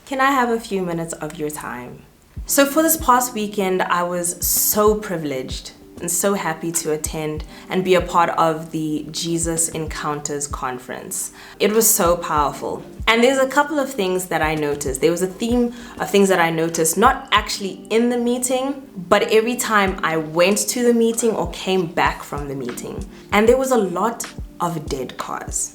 Can I have a few minutes of your time? So for this past weekend, I was so privileged and so happy to attend and be a part of the Jesus Encounters conference. It was so powerful. And there's a couple of things that I noticed. There was a theme of things that I noticed, not actually in the meeting, but every time I went to the meeting or came back from the meeting. And there was a lot of dead cars.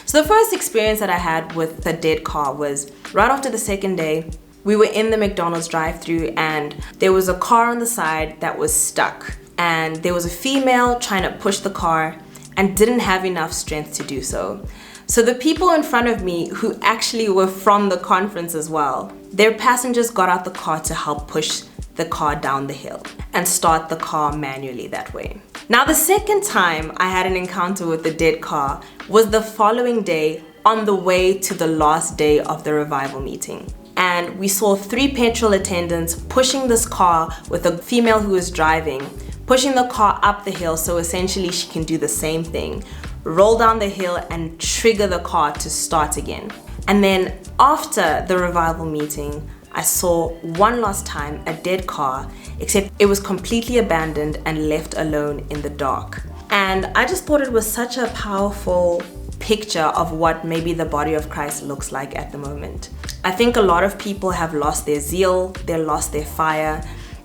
So the first experience that I had with the dead car was right after the second day. We were in the McDonald's drive-thru and there was a car on the side that was stuck. And there was a female trying to push the car and didn't have enough strength to do so. So the people in front of me, who actually were from the conference as well, their passengers got out the car to help push the car down the hill and start the car manually that way. Now, the second time I had an encounter with the dead car was the following day on the way to the last day of the revival meeting. And we saw 3 petrol attendants pushing this car with a female who was driving, pushing the car up the hill so essentially she can do the same thing, roll down the hill and trigger the car to start again. And then after the revival meeting, I saw one last time a dead car, except it was completely abandoned and left alone in the dark. And I just thought it was such a powerful picture of what maybe the body of Christ looks like at the moment. I think a lot of people have lost their zeal, they lost their fire,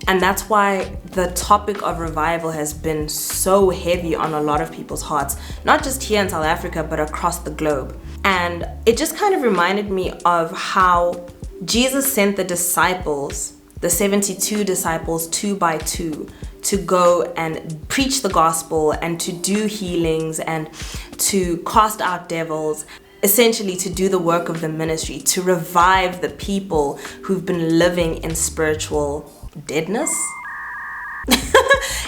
and that's why the topic of revival has been so heavy on a lot of people's hearts, not just here in South Africa, but across the globe. And it just kind of reminded me of how Jesus sent the disciples, the 72 disciples, 2 by 2, to go and preach the gospel and to do healings and to cast out devils, essentially to do the work of the ministry, to revive the people who've been living in spiritual deadness,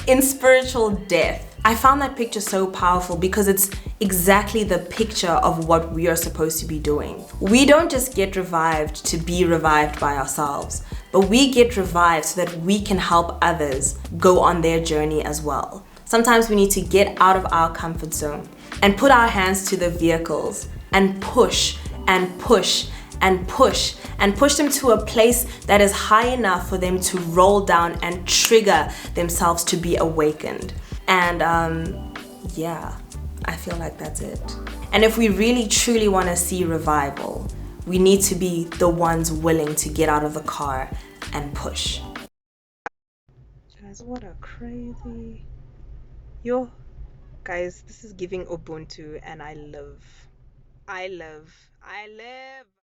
in spiritual death. I found that picture so powerful because it's exactly the picture of what we are supposed to be doing. We don't just get revived to be revived by ourselves, but we get revived so that we can help others go on their journey as well. Sometimes we need to get out of our comfort zone and put our hands to the vehicles and push and push and push and push them to a place that is high enough for them to roll down and trigger themselves to be awakened. And yeah, I feel like that's it. And if we really truly want to see revival, we need to be the ones willing to get out of the car and push. Guys, what a crazy... Yo, guys, this is giving Ubuntu and I live.